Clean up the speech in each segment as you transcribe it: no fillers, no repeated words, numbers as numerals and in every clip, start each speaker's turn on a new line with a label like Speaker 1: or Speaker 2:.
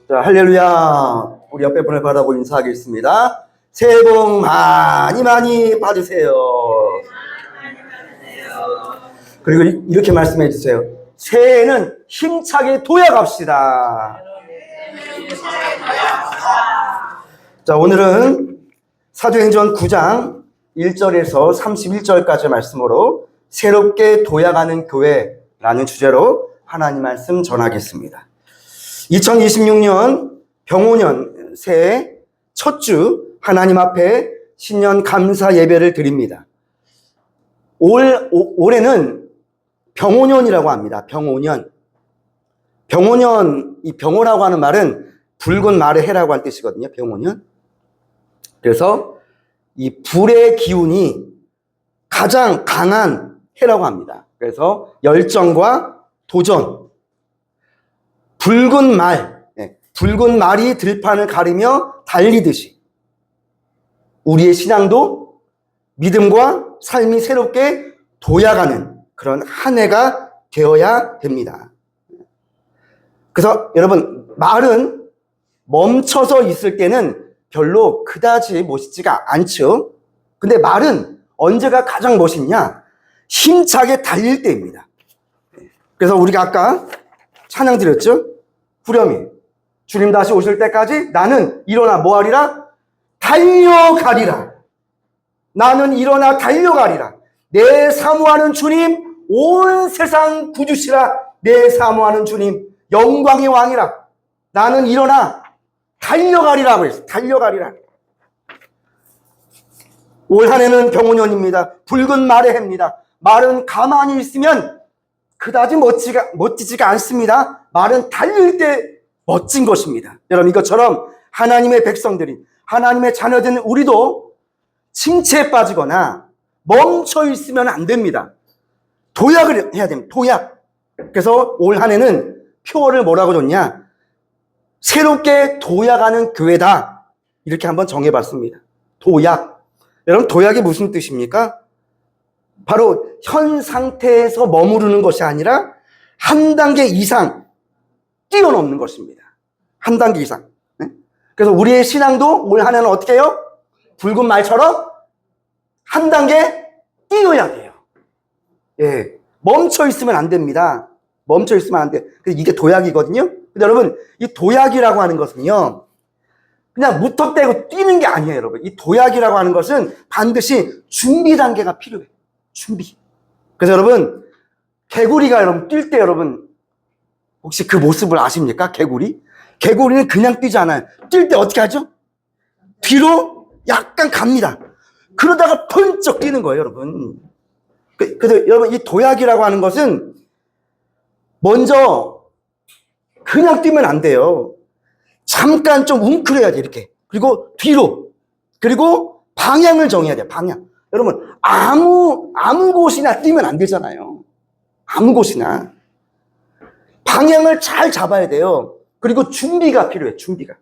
Speaker 1: 자, 할렐루야. 우리 옆에 분을 바라보고 인사하겠습니다. 새해 복 많이 많이 받으세요. 그리고 이렇게 말씀해 주세요. 새해에는 힘차게 도약합시다. 자, 오늘은 사도행전 9장 1절에서 31절까지 말씀으로 새롭게 도약하는 교회라는 주제로 하나님 말씀 전하겠습니다. 2026년 병오년 새해 첫 주 하나님 앞에 신년 감사 예배를 드립니다. 올해는 병오년이라고 합니다. 병오년. 병오년, 이 병오라고 하는 말은 붉은 말의 해라고 할 뜻이거든요. 병오년. 그래서 이 불의 기운이 가장 강한 해라고 합니다. 그래서 열정과 도전, 붉은 말이 들판을 가리며 달리듯이 우리의 신앙도 믿음과 삶이 새롭게 도약하는 그런 한 해가 되어야 됩니다. 그래서 여러분, 말은 멈춰서 있을 때는 별로 그다지 멋있지가 않죠. 근데 말은 언제가 가장 멋있냐? 힘차게 달릴 때입니다. 그래서 우리가 아까 찬양 드렸죠? 후렴이 주님 다시 오실 때까지 나는 일어나 뭐하리라? 달려가리라. 나는 일어나 달려가리라. 내 사모하는 주님 온 세상 구주시라. 내 사모하는 주님 영광의 왕이라. 나는 일어나 달려가리라고 했어요. 달려가리라. 올 한 해는 병오년입니다. 붉은 말의 해입니다. 말은 가만히 있으면 그다지 멋지지가 않습니다. 말은 달릴 때 멋진 것입니다. 여러분, 이것처럼 하나님의 백성들이, 하나님의 자녀된 우리도 침체에 빠지거나 멈춰 있으면 안 됩니다. 도약을 해야 됩니다. 도약. 그래서 올 한 해는 표어를 뭐라고 줬냐? 새롭게 도약하는 교회다. 이렇게 한번 정해봤습니다. 도약. 여러분, 도약이 무슨 뜻입니까? 바로 현 상태에서 머무르는 것이 아니라 한 단계 이상 뛰어넘는 것입니다. 한 단계 이상. 그래서 우리의 신앙도 올 한 해는 어떻게 해요? 붉은 말처럼 한 단계 뛰어야 돼요. 예, 멈춰 있으면 안 됩니다. 멈춰 있으면 안 돼. 이게 도약이거든요. 근데 여러분, 이 도약이라고 하는 것은요, 그냥 무턱대고 뛰는 게 아니에요, 여러분. 이 도약이라고 하는 것은 반드시 준비 단계가 필요해요. 준비. 그래서 여러분, 개구리가 여러분 뛸 때 여러분 혹시 그 모습을 아십니까? 개구리는 그냥 뛰지 않아요. 뛸 때 어떻게 하죠? 뒤로 약간 갑니다. 그러다가 펄쩍 뛰는 거예요, 여러분. 그래서 여러분, 이 도약이라고 하는 것은 먼저 그냥 뛰면 안 돼요. 잠깐 좀 웅크려야 돼, 이렇게. 그리고 뒤로. 그리고 방향을 정해야 돼요, 방향. 여러분, 아무 곳이나 뛰면 안 되잖아요. 아무 곳이나. 방향을 잘 잡아야 돼요. 그리고 준비가 필요해요, 준비가.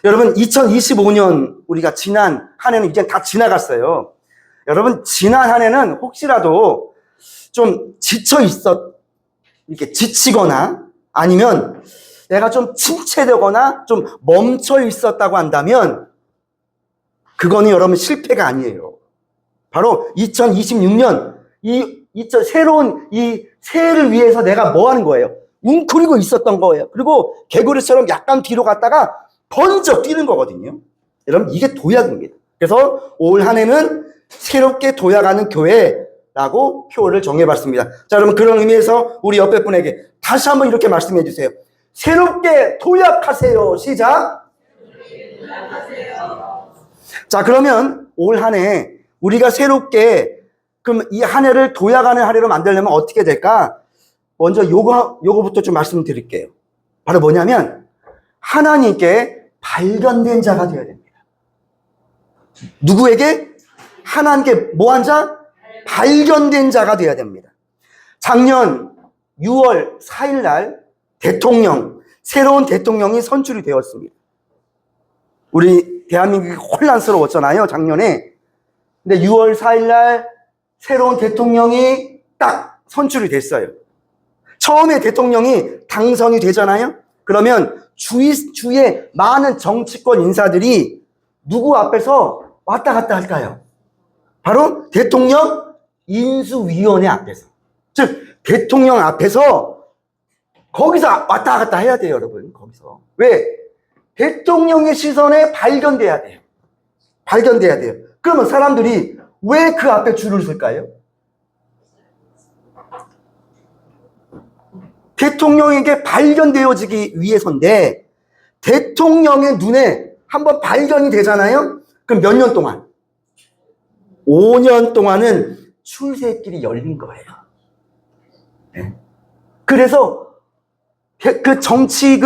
Speaker 1: 여러분, 2025년 우리가 지난 한 해는 이제 다 지나갔어요. 여러분, 지난 한 해는 혹시라도 좀 이렇게 지치거나 아니면 내가 좀 침체되거나 좀 멈춰 있었다고 한다면 그거는 여러분 실패가 아니에요. 바로 2026년 새로운 이 새해를 위해서 내가 뭐 하는 거예요? 웅크리고 있었던 거예요. 그리고 개구리처럼 약간 뒤로 갔다가 번쩍 뛰는 거거든요. 여러분, 이게 도약입니다. 그래서 올 한 해는 새롭게 도약하는 교회라고 표어를 정해봤습니다. 자, 여러분, 그런 의미에서 우리 옆에 분에게 다시 한번 이렇게 말씀해 주세요. 새롭게 도약하세요. 시작. 자, 그러면 올 한 해 우리가 새롭게 그럼 이 한 해를 도약하는 한 해로 만들려면 어떻게 될까? 먼저 요거부터 좀 말씀드릴게요. 바로 뭐냐면 하나님께 발견된 자가 되어야 됩니다. 누구에게? 하나님께 뭐한 자? 발견된 자가 되어야 됩니다. 작년 6월 4일 날 새로운 대통령이 선출이 되었습니다. 우리 대한민국이 혼란스러웠잖아요, 작년에. 근데 6월 4일 날 새로운 대통령이 딱 선출이 됐어요. 처음에 대통령이 당선이 되잖아요. 그러면 주위에 많은 정치권 인사들이 누구 앞에서 왔다 갔다 할까요? 바로 대통령 인수위원회 앞에서. 즉 대통령 앞에서 거기서 왔다 갔다 해야 돼요, 여러분. 거기서. 왜? 대통령의 시선에 발견돼야 돼요. 발견돼야 돼요. 그러면 사람들이 왜 그 앞에 줄을 설까요? 대통령에게 발견되어지기 위해서인데, 대통령의 눈에 한번 발견이 되잖아요? 그럼 몇 년 동안? 5년 동안은 출세길이 열린 거예요. 네. 그래서 그 정치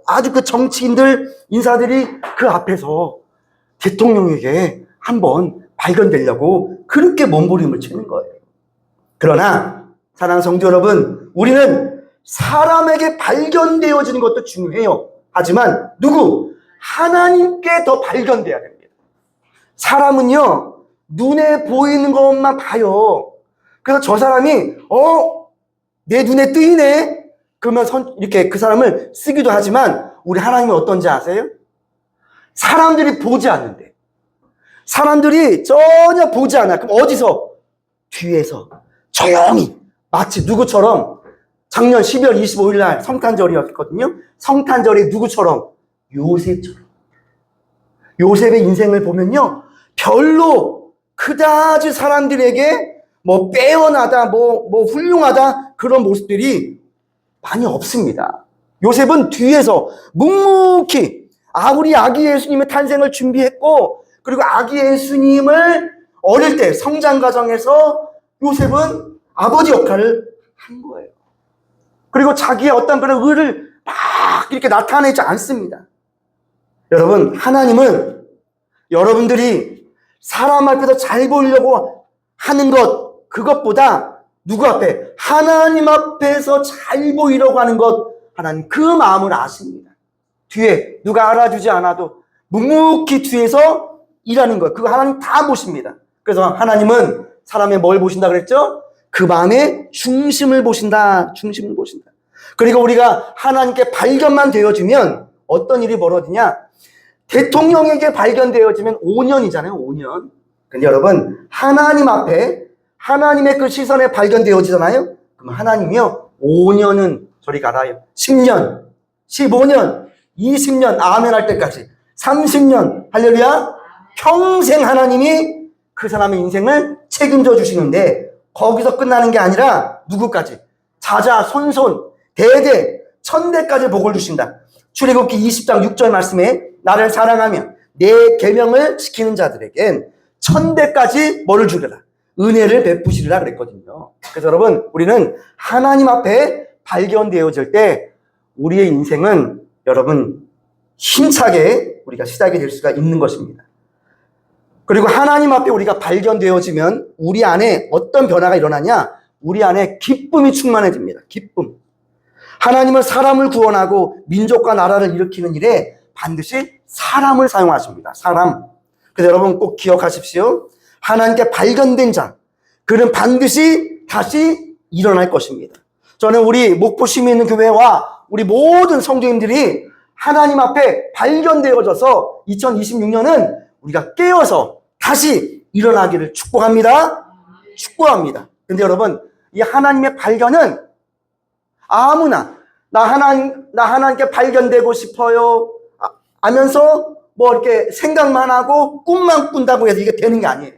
Speaker 1: 아주 그 정치인들, 인사들이 그 앞에서 대통령에게 한번 발견되려고 그렇게 몸부림을 치는 거예요. 그러나 사랑하는 성도 여러분, 우리는 사람에게 발견되어지는 것도 중요해요. 하지만 하나님께 더 발견돼야 됩니다. 사람은요, 눈에 보이는 것만 봐요. 그래서 저 사람이 내 눈에 뜨이네? 그러면 이렇게 그 사람을 쓰기도 하지만, 우리 하나님이 어떤지 아세요? 사람들이 보지 않는데, 사람들이 전혀 보지 않아. 그럼 어디서? 뒤에서 조용히, 마치 누구처럼 작년 12월 25일 날 성탄절이었거든요. 성탄절에 누구처럼? 요셉처럼. 요셉의 인생을 보면요, 별로 그다지 사람들에게 빼어나다, 훌륭하다, 그런 모습들이 많이 없습니다. 요셉은 뒤에서 묵묵히 우리 아기 예수님의 탄생을 준비했고, 그리고 아기 예수님을 어릴 때 성장 과정에서 요셉은 아버지 역할을 한 거예요. 그리고 자기의 어떤 그런 의를 막 이렇게 나타내지 않습니다. 여러분, 하나님은 여러분들이 사람 앞에서 잘 보이려고 하는 것, 그것보다 누구 앞에? 하나님 앞에서 잘 보이려고 하는 것, 하나님 그 마음을 아십니다. 뒤에 누가 알아주지 않아도 묵묵히 뒤에서 일하는 것, 그거 하나님 다 보십니다. 그래서 하나님은 사람의 뭘 보신다 그랬죠? 그 마음의 중심을 보신다. 중심을 보신다. 그리고 우리가 하나님께 발견만 되어지면 어떤 일이 벌어지냐? 대통령에게 발견되어지면 5년이잖아요. 5년. 근데 여러분, 하나님 앞에 하나님의 그 시선에 발견되어지잖아요. 그럼 하나님이요, 5년은 저리 가라요. 10년, 15년, 20년, 아멘 할 때까지, 30년, 할렐루야, 평생 하나님이 그 사람의 인생을 책임져 주시는데, 거기서 끝나는 게 아니라 누구까지? 자자, 손손, 대대, 천대까지 복을 주신다. 출애굽기 20장 6절 말씀에 나를 사랑하며 내 계명을 지키는 자들에겐 천대까지 뭐를 주리라? 은혜를 베푸시리라 그랬거든요. 그래서 여러분, 우리는 하나님 앞에 발견되어질 때 우리의 인생은 여러분 힘차게 우리가 시작이 될 수가 있는 것입니다. 그리고 하나님 앞에 우리가 발견되어지면 우리 안에 어떤 변화가 일어나냐? 우리 안에 기쁨이 충만해집니다. 기쁨. 하나님은 사람을 구원하고 민족과 나라를 일으키는 일에 반드시 사람을 사용하십니다. 사람. 그래서 여러분 꼭 기억하십시오. 하나님께 발견된 자, 그는 반드시 다시 일어날 것입니다. 저는 우리 목포 시민있는 교회와 우리 모든 성도님들이 하나님 앞에 발견되어져서 2026년은 우리가 깨어서 다시 일어나기를 축복합니다. 축복합니다. 근데 여러분, 이 하나님의 발견은 아무나 나 하나님께 발견되고 싶어요 하면서 이렇게 생각만 하고 꿈만 꾼다고 해서 이게 되는 게 아니에요.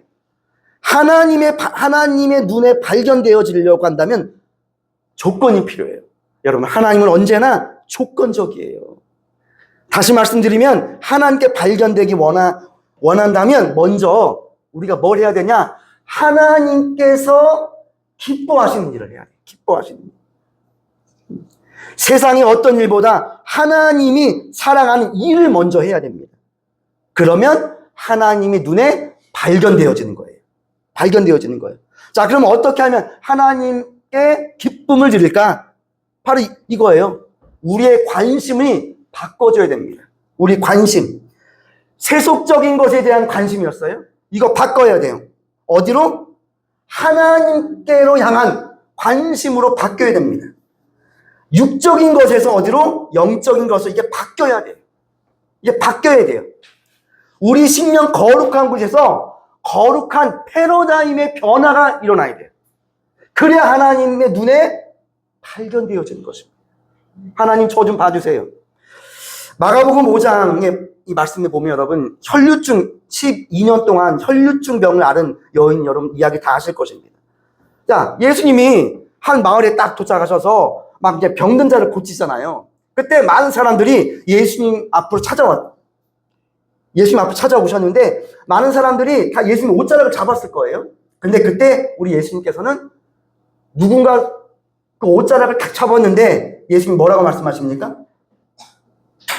Speaker 1: 하나님의 눈에 발견되어지려고 한다면 조건이 필요해요. 여러분, 하나님은 언제나 조건적이에요. 다시 말씀드리면 하나님께 발견되기 원한다면 먼저 우리가 뭘 해야 되냐? 하나님께서 기뻐하시는 일을 해야 돼요. 기뻐하시는 일. 세상의 어떤 일보다 하나님이 사랑하는 일을 먼저 해야 됩니다. 그러면 하나님의 눈에 발견되어지는 거예요. 발견되어지는 거예요. 자, 그럼 어떻게 하면 하나님께 기쁨을 드릴까? 바로 이거예요. 우리의 관심이 바꿔줘야 됩니다. 우리 관심. 세속적인 것에 대한 관심이었어요. 이거 바꿔야 돼요. 어디로? 하나님께로 향한 관심으로 바뀌어야 됩니다. 육적인 것에서 어디로? 영적인 것으로 이게 바뀌어야 돼요. 이게 바뀌어야 돼요. 우리 심령 거룩한 곳에서 거룩한 패러다임의 변화가 일어나야 돼요. 그래야 하나님의 눈에 발견되어지는 것입니다. 하나님 저 좀 봐주세요. 마가복음 5장의 이 말씀에 보면 여러분 혈류증 12년 동안 혈류증 병을 앓은 여인 여러분 이야기 다 아실 것입니다. 자, 예수님이 한 마을에 딱 도착하셔서 막 이제 병든 자를 고치잖아요. 그때 많은 사람들이 예수님 앞으로 찾아오셨는데 많은 사람들이 다 예수님 옷자락을 잡았을 거예요. 근데 그때 우리 예수님께서는 누군가 그 옷자락을 탁 잡았는데 예수님 뭐라고 말씀하십니까?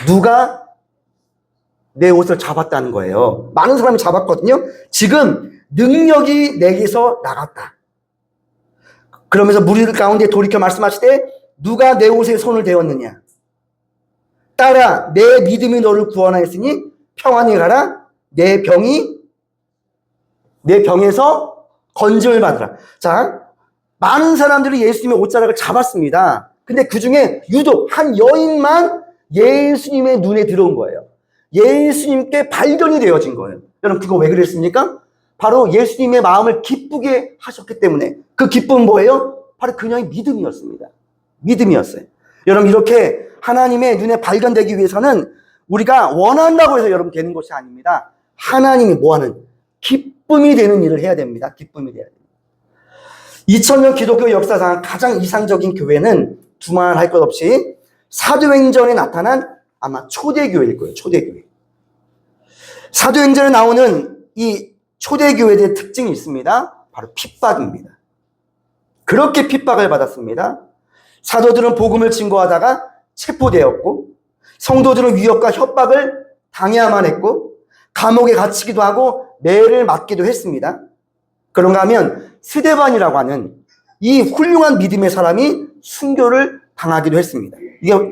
Speaker 1: 누가 내 옷을 잡았다는 거예요. 많은 사람이 잡았거든요. 지금 능력이 내게서 나갔다. 그러면서 무리들 가운데 돌이켜 말씀하시되 누가 내 옷에 손을 대었느냐? 따라 내 믿음이 너를 구원하였으니 평안히 가라. 내 병에서 건짐을 받으라. 자, 많은 사람들이 예수님의 옷자락을 잡았습니다. 근데 그 중에 유독 한 여인만 예수님의 눈에 들어온 거예요. 예수님께 발견이 되어진 거예요. 여러분 그거 왜 그랬습니까? 바로 예수님의 마음을 기쁘게 하셨기 때문에. 그 기쁨은 뭐예요? 바로 그녀의 믿음이었습니다. 믿음이었어요. 여러분 이렇게 하나님의 눈에 발견되기 위해서는 우리가 원한다고 해서 여러분 되는 것이 아닙니다. 하나님이 뭐하는 기쁨이 되는 일을 해야 됩니다. 기쁨이 돼야 됩니다. 2000년 기독교 역사상 가장 이상적인 교회는 두말할 것 없이 사도행전에 나타난 아마 초대교회일 거예요. 초대교회. 사도행전에 나오는 이 초대교회의 특징이 있습니다. 바로 핍박입니다. 그렇게 핍박을 받았습니다. 사도들은 복음을 증거하다가 체포되었고 성도들은 위협과 협박을 당해야만 했고 감옥에 갇히기도 하고 매를 맞기도 했습니다. 그런가 하면 스데반이라고 하는 이 훌륭한 믿음의 사람이 순교를 당하기도 했습니다.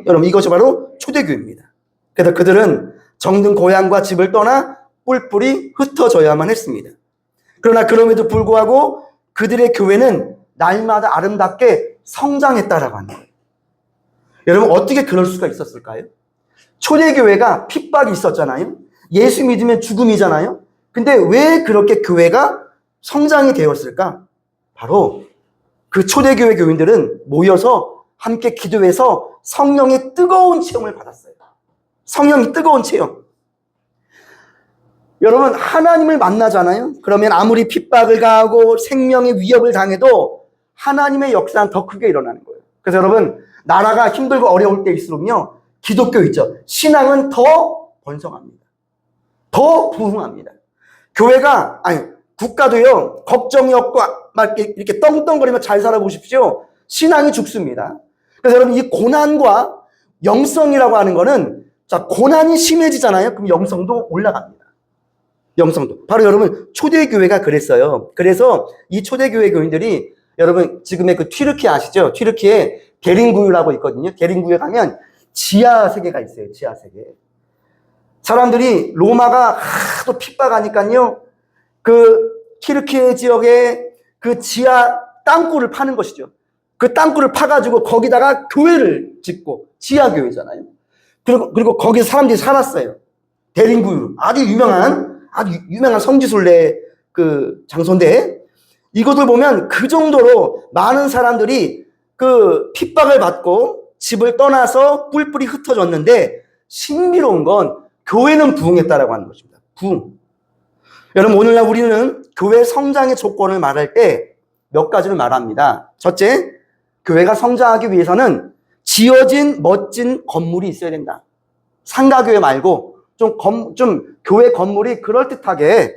Speaker 1: 여러분 이것이 바로 초대교회입니다. 그래서 그들은 정든 고향과 집을 떠나 뿔뿔이 흩어져야만 했습니다. 그러나 그럼에도 불구하고 그들의 교회는 날마다 아름답게 성장했다라고 하는 거예요. 여러분 어떻게 그럴 수가 있었을까요? 초대교회가 핍박이 있었잖아요. 예수 믿으면 죽음이잖아요. 근데 왜 그렇게 교회가 성장이 되었을까? 바로 그 초대교회 교인들은 모여서 함께 기도해서 성령의 뜨거운 체험을 받았어요. 성령이 뜨거운 체험. 여러분 하나님을 만나잖아요. 그러면 아무리 핍박을 가하고 생명의 위협을 당해도 하나님의 역사는 더 크게 일어나는 거예요. 그래서 여러분 나라가 힘들고 어려울 때일수록요 기독교 있죠. 신앙은 더 번성합니다. 더 부흥합니다. 교회가 국가도요 걱정이 없고 막 이렇게 떵떵거리며 잘 살아보십시오. 신앙이 죽습니다. 그래서 여러분 이 고난과 영성이라고 하는 거는 자 고난이 심해지잖아요. 그럼 영성도 올라갑니다. 영성도. 바로 여러분 초대교회가 그랬어요. 그래서 이 초대교회 교인들이 여러분 지금의 그 튀르키 아시죠? 튀르키에 게링구유라고 있거든요. 게링구유에 가면 지하 세계가 있어요. 지하 세계. 사람들이 로마가 하도 핍박하니까요. 그 튀르키 지역에 그 지하 땅굴을 파는 것이죠. 그 땅굴을 파가지고 거기다가 교회를 짓고 지하 교회잖아요. 그리고 거기서 사람들이 살았어요. 데링구유 아주 유명한 성지순례 그 장소인데 이것을 보면 그 정도로 많은 사람들이 그 핍박을 받고 집을 떠나서 뿔뿔이 흩어졌는데 신비로운 건 교회는 부흥했다라고 하는 것입니다. 부흥. 여러분 오늘날 우리는 교회 성장의 조건을 말할 때 몇 가지를 말합니다. 첫째, 교회가 성장하기 위해서는 지어진 멋진 건물이 있어야 된다. 상가교회 말고 좀 교회 건물이 그럴듯하게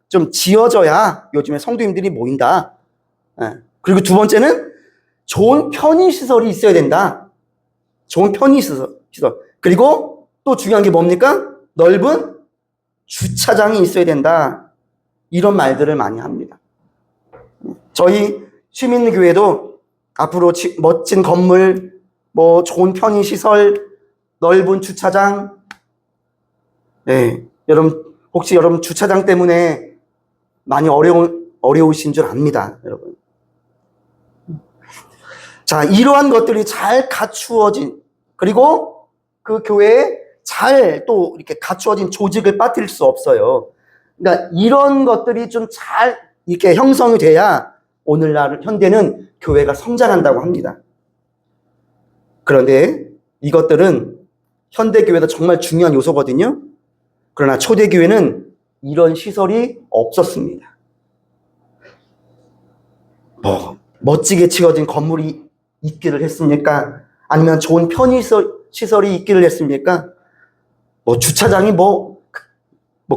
Speaker 1: 좀 지어져야 요즘에 성도님들이 모인다. 그리고 두 번째는 좋은 편의시설이 있어야 된다. 좋은 편의시설. 그리고 또 중요한 게 뭡니까? 넓은 주차장이 있어야 된다. 이런 말들을 많이 합니다. 저희 시민교회도 앞으로 멋진 건물, 뭐 좋은 편의시설, 넓은 주차장. 네, 혹시 여러분 주차장 때문에 많이 어려우신 줄 압니다, 여러분. 자, 이러한 것들이 잘 갖추어진, 그리고 그 교회에 잘 또 이렇게 갖추어진 조직을 빠뜨릴 수 없어요. 그러니까 이런 것들이 좀 잘 이렇게 형성이 돼야 오늘날 현대는 교회가 성장한다고 합니다. 그런데 이것들은 현대 교회도 정말 중요한 요소거든요. 그러나 초대 교회는 이런 시설이 없었습니다. 멋지게 지어진 건물이 있기를 했습니까? 아니면 좋은 편의시설이 있기를 했습니까? 주차장이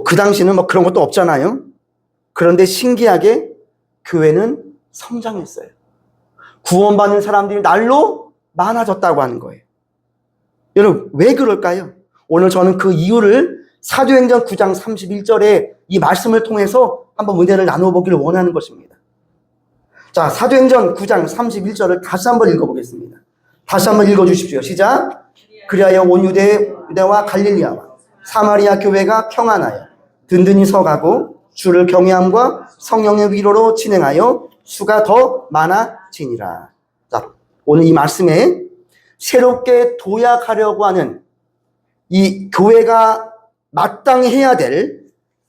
Speaker 1: 그 당시는 그런 것도 없잖아요. 그런데 신기하게 교회는 성장했어요. 구원받는 사람들이 날로 많아졌다고 하는 거예요. 여러분, 왜 그럴까요? 오늘 저는 그 이유를 사도행전 9장 31절의 이 말씀을 통해서 한번 은혜를 나눠보기를 원하는 것입니다. 자, 사도행전 9장 31절을 다시 한번 읽어보겠습니다. 다시 한번 읽어주십시오. 시작. 그리하여 온 유대와 갈릴리아와 사마리아 교회가 평안하여 든든히 서가고 주를 경외함과 성령의 위로로 진행하여 수가 더 많아지니라. 자, 오늘 이 말씀에 새롭게 도약하려고 하는 이 교회가 마땅히 해야 될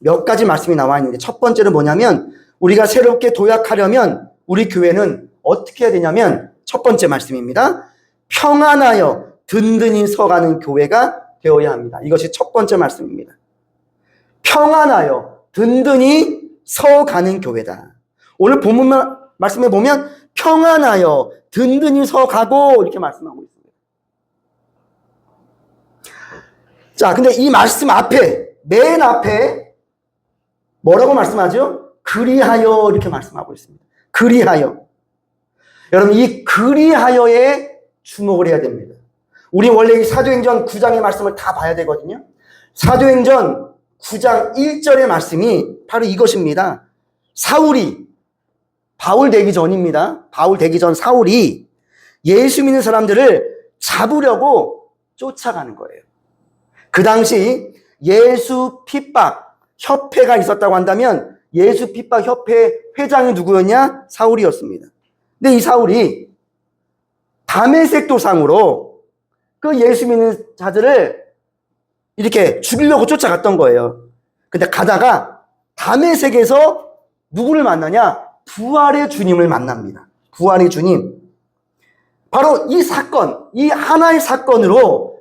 Speaker 1: 몇 가지 말씀이 나와 있는데, 첫 번째는 뭐냐면, 우리가 새롭게 도약하려면 우리 교회는 어떻게 해야 되냐면, 첫 번째 말씀입니다. 평안하여 든든히 서가는 교회가 되어야 합니다. 이것이 첫 번째 말씀입니다. 평안하여 든든히 서가는 교회다. 오늘 본문 말씀에 보면 평안하여 든든히 서가고 이렇게 말씀하고 있습니다. 자, 근데 이 말씀 앞에, 맨 앞에 뭐라고 말씀하죠? 그리하여 이렇게 말씀하고 있습니다. 그리하여. 여러분, 이 그리하여에 주목을 해야 됩니다. 우리 원래 이 사도행전 9장의 말씀을 다 봐야 되거든요. 사도행전 9장 1절의 말씀이 바로 이것입니다. 사울이, 바울 되기 전입니다. 바울 되기 전 사울이 예수 믿는 사람들을 잡으려고 쫓아가는 거예요. 그 당시 예수 핍박 협회가 있었다고 한다면 예수 핍박 협회 회장이 누구였냐? 사울이었습니다. 근데 이 사울이 다메섹 도상으로 그 예수 믿는 자들을 이렇게 죽이려고 쫓아갔던 거예요. 근데 가다가 다메섹에서 누구를 만나냐? 부활의 주님을 만납니다. 부활의 주님. 바로 이 사건, 이 하나의 사건으로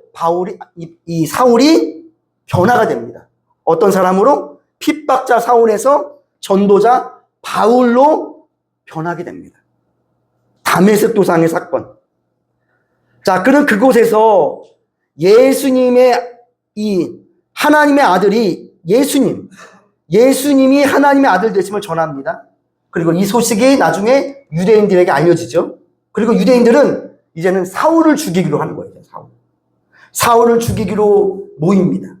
Speaker 1: 이 사울이 변화가 됩니다. 어떤 사람으로? 핍박자 사울에서 전도자 바울로 변하게 됩니다. 다메섹 도상의 사건. 자, 그럼 그곳에서 예수님의 이 하나님의 아들이 예수님이 하나님의 아들 되심을 전합니다. 그리고 이 소식이 나중에 유대인들에게 알려지죠. 그리고 유대인들은 이제는 사울을 죽이기로 하는 거예요. 사울을 죽이기로 모입니다.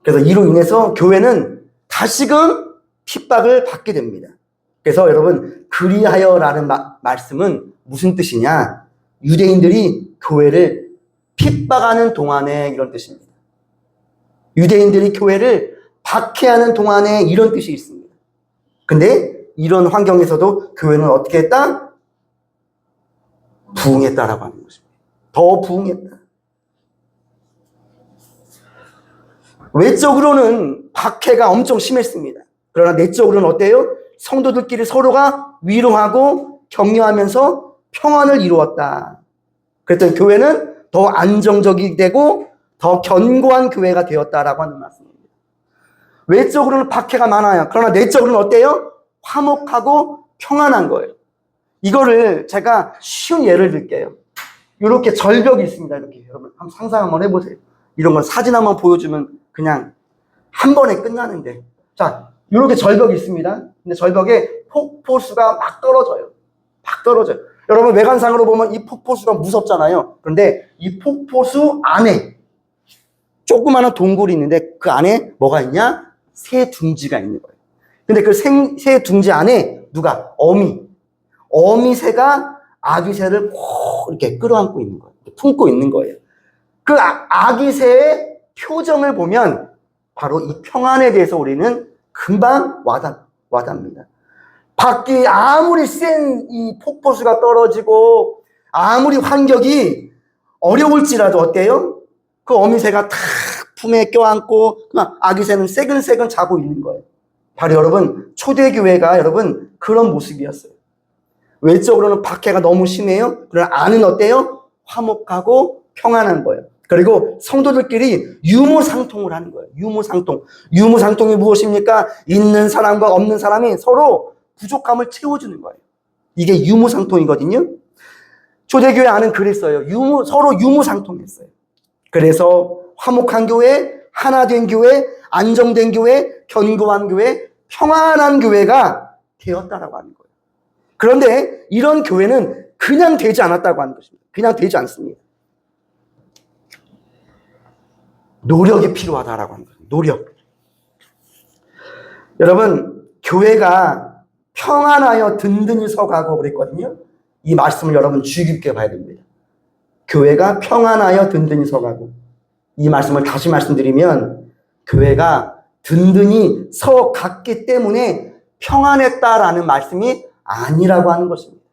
Speaker 1: 그래서 이로 인해서 교회는 다시금 핍박을 받게 됩니다. 그래서 여러분, 그리하여라는 말씀은 무슨 뜻이냐? 유대인들이 교회를 핍박하는 동안에 이런 뜻입니다. 유대인들이 교회를 박해하는 동안에 이런 뜻이 있습니다. 근데 이런 환경에서도 교회는 어떻게 했다? 부흥했다라고 하는 것입니다. 더 부흥했다. 외적으로는 박해가 엄청 심했습니다. 그러나 내적으로는 어때요? 성도들끼리 서로가 위로하고 격려하면서 평안을 이루었다. 그랬더니 교회는 더 안정적이 되고 더 견고한 교회가 되었다라고 하는 말씀입니다. 외적으로는 박해가 많아요. 그러나 내적으로는 어때요? 화목하고 평안한 거예요. 이거를 제가 쉬운 예를 들게요. 이렇게 절벽이 있습니다. 이렇게 여러분 한번 상상 한번 해보세요. 이런 건 사진 한번 보여주면 그냥 한 번에 끝나는데, 자, 이렇게 절벽이 있습니다. 근데 절벽에 폭포수가 막 떨어져요. 여러분 외관상으로 보면 이 폭포수가 무섭잖아요. 그런데 이 폭포수 안에 조그마한 동굴이 있는데 그 안에 뭐가 있냐? 새 둥지가 있는 거예요. 근데 그 새 둥지 안에 누가? 어미새가 아기새를 꼭 이렇게 끌어안고 있는 거예요. 품고 있는 거예요. 그 아기새의 표정을 보면 바로 이 평안에 대해서 우리는 금방 와닿습니다. 밖이 아무리 센 이 폭포수가 떨어지고 아무리 환경이 어려울지라도 어때요? 그 어미새가 탁 품에 껴안고 아기새는 새근새근 자고 있는 거예요. 바로 여러분 초대교회가 여러분 그런 모습이었어요. 외적으로는 박해가 너무 심해요. 그러나 안은 어때요? 화목하고 평안한 거예요. 그리고 성도들끼리 유무상통을 하는 거예요. 유무상통. 유무상통이 무엇입니까? 있는 사람과 없는 사람이 서로 부족함을 채워주는 거예요. 이게 유무상통이거든요. 초대교회 안은 그랬어요. 서로 유무상통했어요. 그래서 화목한 교회, 하나된 교회, 안정된 교회, 견고한 교회, 평안한 교회가 되었다라고 하는 거예요. 그런데 이런 교회는 그냥 되지 않았다고 하는 것입니다. 그냥 되지 않습니다. 노력이 필요하다라고 하는 거예요. 노력. 여러분, 교회가 평안하여 든든히 서가고 그랬거든요. 이 말씀을 여러분 주의 깊게 봐야 됩니다. 교회가 평안하여 든든히 서가고. 이 말씀을 다시 말씀드리면 교회가 든든히 서갔기 때문에 평안했다라는 말씀이 아니라고 하는 것입니다.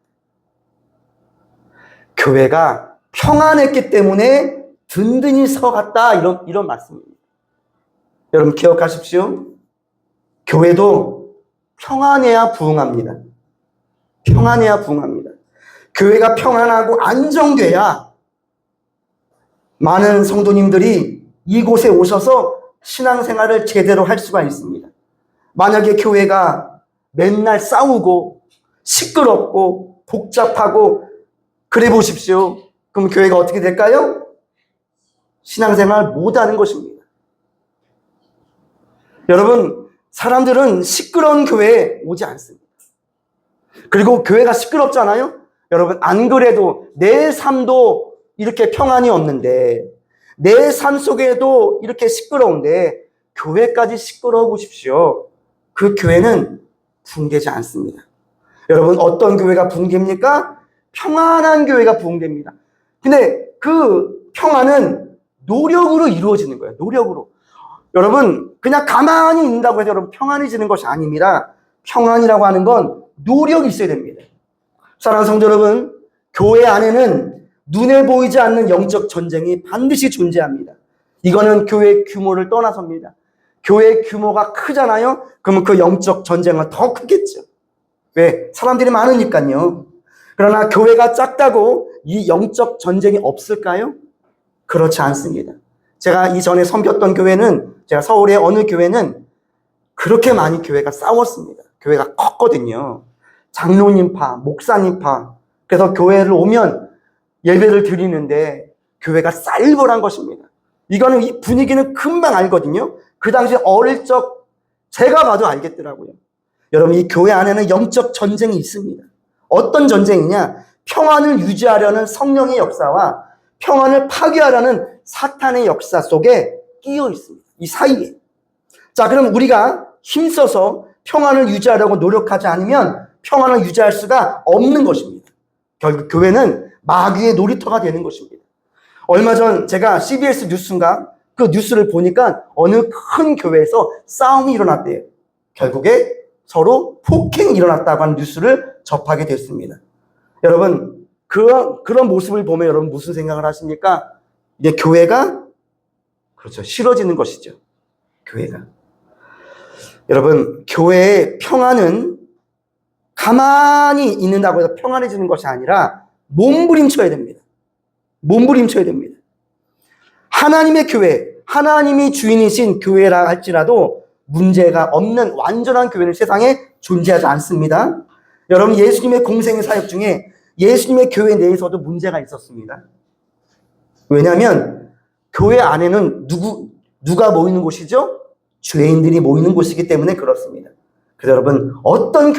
Speaker 1: 교회가 평안했기 때문에 든든히 서갔다 이런 말씀입니다. 여러분 기억하십시오. 교회도 평안해야 부흥합니다. 평안해야 부흥합니다. 교회가 평안하고 안정돼야 많은 성도님들이 이곳에 오셔서 신앙생활을 제대로 할 수가 있습니다. 만약에 교회가 맨날 싸우고 시끄럽고 복잡하고 그래 보십시오. 그럼 교회가 어떻게 될까요? 신앙생활 못하는 것입니다. 여러분, 사람들은 시끄러운 교회에 오지 않습니다. 그리고 교회가 시끄럽잖아요? 여러분, 안 그래도 내 삶도 이렇게 평안이 없는데, 내 삶 속에도 이렇게 시끄러운데, 교회까지 시끄러워 보십시오. 그 교회는 붕괴되지 않습니다. 여러분, 어떤 교회가 붕괴입니까? 평안한 교회가 붕괴입니다. 근데 그 평안은 노력으로 이루어지는 거예요. 노력으로. 여러분, 그냥 가만히 있는다고 해서 여러분 평안해지는 것이 아닙니다. 평안이라고 하는 건 노력이 있어야 됩니다. 사랑하는 성도 여러분, 교회 안에는 눈에 보이지 않는 영적 전쟁이 반드시 존재합니다. 이거는 교회 규모를 떠나서입니다. 교회 규모가 크잖아요? 그러면 그 영적 전쟁은 더 크겠죠. 왜? 사람들이 많으니까요. 그러나 교회가 작다고 이 영적 전쟁이 없을까요? 그렇지 않습니다. 제가 이전에 섬겼던 교회는, 제가 서울의 어느 교회는 그렇게 많이 교회가 싸웠습니다. 교회가 컸거든요. 장로님파, 목사님파. 그래서 교회를 오면 예배를 드리는데 교회가 쌀벌한 것입니다. 이거는 이 분위기는 금방 알거든요. 그 당시 어릴 적 제가 봐도 알겠더라고요. 여러분, 이 교회 안에는 영적 전쟁이 있습니다. 어떤 전쟁이냐? 평안을 유지하려는 성령의 역사와 평안을 파괴하려는 사탄의 역사 속에 끼어 있습니다. 이 사이에. 자, 그럼 우리가 힘써서 평안을 유지하려고 노력하지 않으면 평안을 유지할 수가 없는 것입니다. 결국 교회는 마귀의 놀이터가 되는 것입니다. 얼마 전 제가 CBS 뉴스인가 그 뉴스를 보니까 어느 큰 교회에서 싸움이 일어났대요. 결국에 서로 폭행이 일어났다고 하는 뉴스를 접하게 됐습니다. 여러분, 그런 모습을 보면 여러분 무슨 생각을 하십니까? 이제 교회가 그렇죠, 싫어지는 것이죠. 교회가. 여러분, 교회의 평안은 가만히 있는다고 해서 평안해지는 것이 아니라 몸부림쳐야 됩니다. 몸부림쳐야 됩니다. 하나님의 교회, 하나님이 주인이신 교회라 할지라도 문제가 없는 완전한 교회는 세상에 존재하지 않습니다. 여러분, 예수님의 공생의 사역 중에 예수님의 교회 내에서도 문제가 있었습니다. 왜냐하면 교회 안에는 누가 모이는 곳이죠? 죄인들이 모이는 곳이기 때문에 그렇습니다. 그래서 여러분, 어떤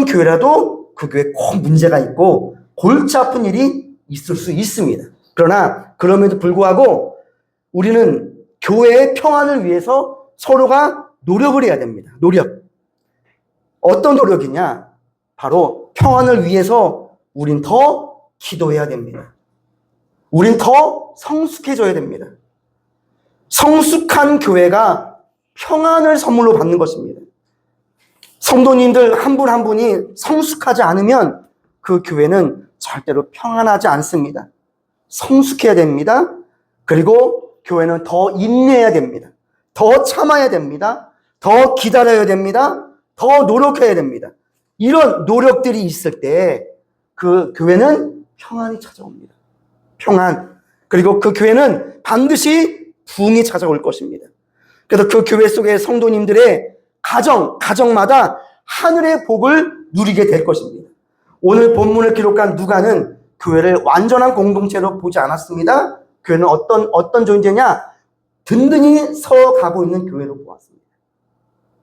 Speaker 1: 교회라도 그 교회에 꼭 문제가 있고 골치 아픈 일이 있을 수 있습니다. 그러나 그럼에도 불구하고 우리는 교회의 평안을 위해서 서로가 노력을 해야 됩니다. 노력. 어떤 노력이냐? 바로 평안을 위해서 우린 더 기도해야 됩니다. 우린 더 성숙해져야 됩니다. 성숙한 교회가 평안을 선물로 받는 것입니다. 성도님들 한 분 한 분이 성숙하지 않으면 그 교회는 절대로 평안하지 않습니다. 성숙해야 됩니다. 그리고 교회는 더 인내해야 됩니다. 더 참아야 됩니다. 더 기다려야 됩니다. 더 노력해야 됩니다. 이런 노력들이 있을 때 그 교회는 평안이 찾아옵니다. 평안. 그리고 그 교회는 반드시 부흥이 찾아올 것입니다. 그래서 그 교회 속의 성도님들의 가정마다 하늘의 복을 누리게 될 것입니다. 오늘 본문을 기록한 누가는 교회를 완전한 공동체로 보지 않았습니다. 교회는 어떤 존재냐? 든든히 서가고 있는 교회로 보았습니다.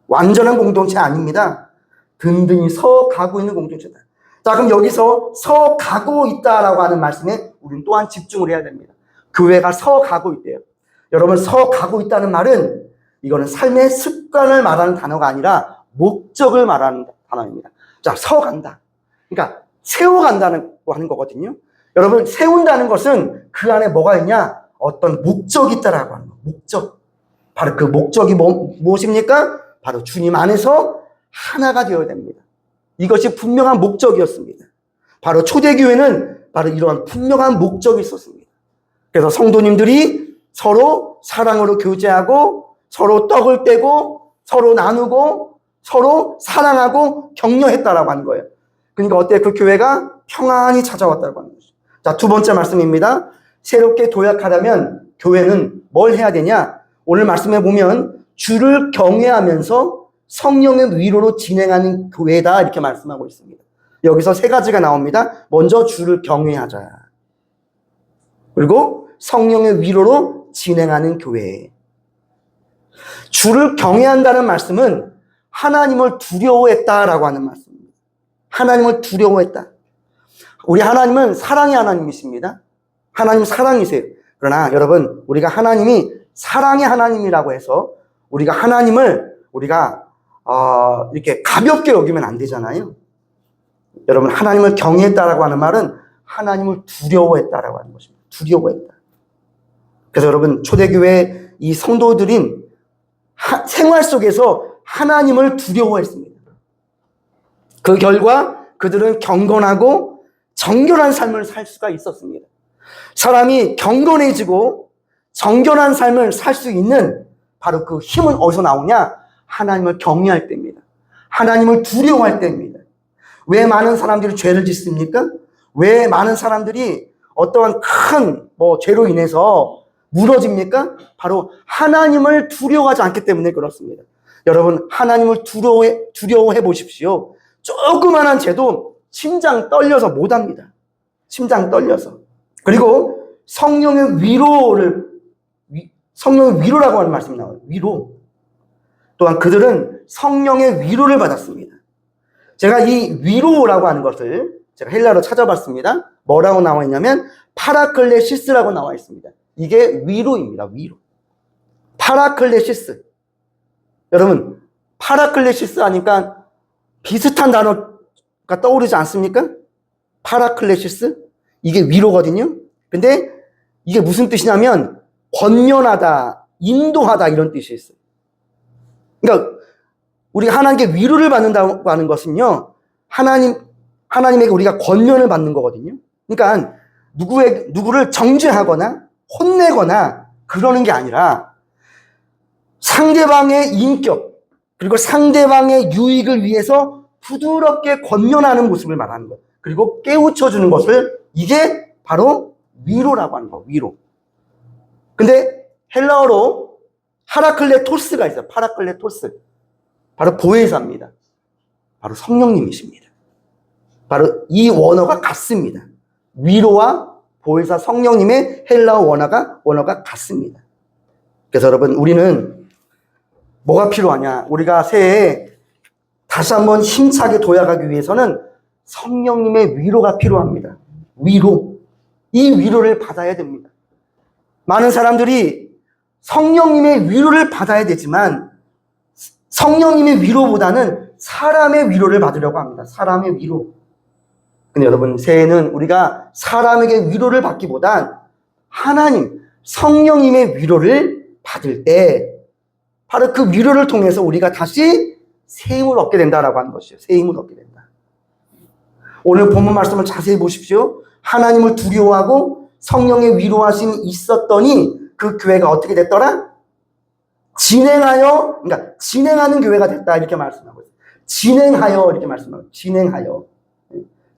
Speaker 1: 완전한 공동체 아닙니다. 든든히 서가고 있는 공동체다. 자, 그럼 여기서 서가고 있다라고 하는 말씀에 우리는 또한 집중을 해야 됩니다. 교회가 서가고 있대요. 여러분, 서가고 있다는 말은 이거는 삶의 습관을 말하는 단어가 아니라 목적을 말하는 단어입니다. 자, 서간다. 그러니까 세워간다는 하는 거거든요. 여러분, 세운다는 것은 그 안에 뭐가 있냐? 어떤 목적이 있다라고 하는 거. 목적. 바로 그 목적이 무엇입니까? 바로 주님 안에서 하나가 되어야 됩니다. 이것이 분명한 목적이었습니다. 바로 초대교회는 바로 이러한 분명한 목적이 있었습니다. 그래서 성도님들이 서로 사랑으로 교제하고 서로 떡을 떼고 서로 나누고 서로 사랑하고 격려했다라고 하는 거예요. 그러니까 어때? 그 교회가 평안히 찾아왔다고 하는 거죠. 자, 두 번째 말씀입니다. 새롭게 도약하려면 교회는 뭘 해야 되냐? 오늘 말씀해 보면 주를 경외하면서 성령의 위로로 진행하는 교회다 이렇게 말씀하고 있습니다. 여기서 세 가지가 나옵니다. 먼저 주를 경외하자. 그리고 성령의 위로로 진행하는 교회. 주를 경외한다는 말씀은 하나님을 두려워했다라고 하는 말씀입니다. 하나님을 두려워했다. 우리 하나님은 사랑의 하나님이십니다. 하나님 사랑이세요. 그러나 여러분, 우리가 하나님이 사랑의 하나님이라고 해서 우리가 하나님을 이렇게 가볍게 여기면 안 되잖아요. 여러분, 하나님을 경외했다라고 하는 말은 하나님을 두려워했다라고 하는 것입니다. 두려워했다. 그래서 여러분, 초대교회 이 성도들인 생활 속에서 하나님을 두려워했습니다. 그 결과 그들은 경건하고 정결한 삶을 살 수가 있었습니다. 사람이 경건해지고 정결한 삶을 살 수 있는 바로 그 힘은 어디서 나오냐? 하나님을 경외할 때입니다. 하나님을 두려워할 때입니다. 왜 많은 사람들이 죄를 짓습니까? 왜 많은 사람들이 어떠한 큰 죄로 인해서 무너집니까? 바로 하나님을 두려워하지 않기 때문에 그렇습니다. 여러분, 하나님을 두려워해 보십시오. 조그만한 죄도 심장 떨려서 못합니다. 심장 떨려서. 그리고 성령의 위로라고 하는 말씀이 나와요. 위로. 또한 그들은 성령의 위로를 받았습니다. 제가 이 위로라고 하는 것을 제가 헬라어로 찾아봤습니다. 뭐라고 나와 있냐면 파라클레시스라고 나와 있습니다. 이게 위로입니다. 위로. 파라클레시스. 여러분, 파라클레시스 하니까 비슷한 단어가 떠오르지 않습니까? 파라클레시스? 이게 위로거든요. 근데 이게 무슨 뜻이냐면 권면하다, 인도하다 이런 뜻이 있어요. 그러니까 우리가 하나님께 위로를 받는다고 하는 것은요, 하나님에게 우리가 권면을 받는 거거든요. 그러니까 누구를 정죄하거나 혼내거나 그러는 게 아니라 상대방의 인격 그리고 상대방의 유익을 위해서 부드럽게 권면하는 모습을 말하는 것. 그리고 깨우쳐주는 것을, 이게 바로 위로라고 하는 거. 위로. 근데 헬라어로 파라클레토스가 있어요. 파라클레토스. 바로 보혜사입니다. 바로 성령님이십니다. 바로 이 원어가 같습니다. 위로와 보혜사 성령님의 헬라어 원어가 같습니다. 그래서 여러분, 우리는 뭐가 필요하냐? 우리가 새해에 다시 한번 힘차게 도약하기 위해서는 성령님의 위로가 필요합니다. 위로. 이 위로를 받아야 됩니다. 많은 사람들이 성령님의 위로를 받아야 되지만 성령님의 위로보다는 사람의 위로를 받으려고 합니다. 사람의 위로. 근데 여러분, 새해는 우리가 사람에게 위로를 받기보단 하나님, 성령님의 위로를 받을 때 바로 그 위로를 통해서 우리가 다시 새 힘을 얻게 된다라고 하는 것이죠. 새 힘을 얻게 된다. 오늘 본문 말씀을 자세히 보십시오. 하나님을 두려워하고 성령의 위로하심이 있었더니 그 교회가 어떻게 됐더라? 그러니까 진행하는 교회가 됐다 이렇게 말씀하고 있어요. 진행하여 이렇게 말씀하고 진행하여.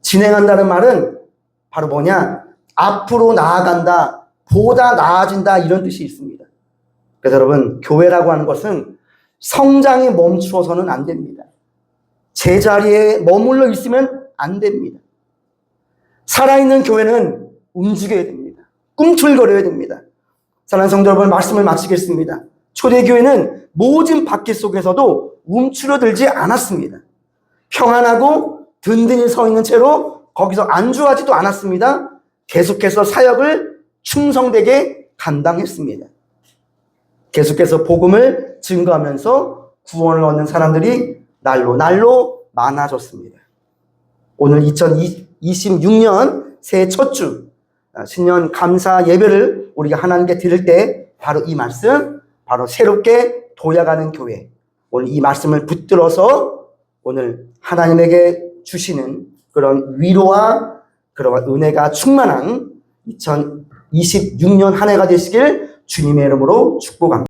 Speaker 1: 진행한다는 말은 바로 뭐냐? 앞으로 나아간다, 보다 나아진다 이런 뜻이 있습니다. 그래서 여러분, 교회라고 하는 것은 성장에 멈추어서는 안 됩니다. 제자리에 머물러 있으면 안 됩니다. 살아있는 교회는 움직여야 됩니다. 꿈틀거려야 됩니다. 사랑하는 성도 여러분, 말씀을 마치겠습니다. 초대교회는 모든 박해 속에서도 움츠러들지 않았습니다. 평안하고 든든히 서 있는 채로 거기서 안주하지도 않았습니다. 계속해서 사역을 충성되게 감당했습니다. 계속해서 복음을 증거하면서 구원을 얻는 사람들이 날로 많아졌습니다. 오늘 2026년 새해 첫 주 신년 감사 예배를 우리가 하나님께 드릴 때 바로 이 말씀, 바로 새롭게 도약하는 교회, 오늘 이 말씀을 붙들어서 오늘 하나님에게 주시는 그런 위로와 그런 은혜가 충만한 2026년 한 해가 되시길 주님의 이름으로 축복합니다.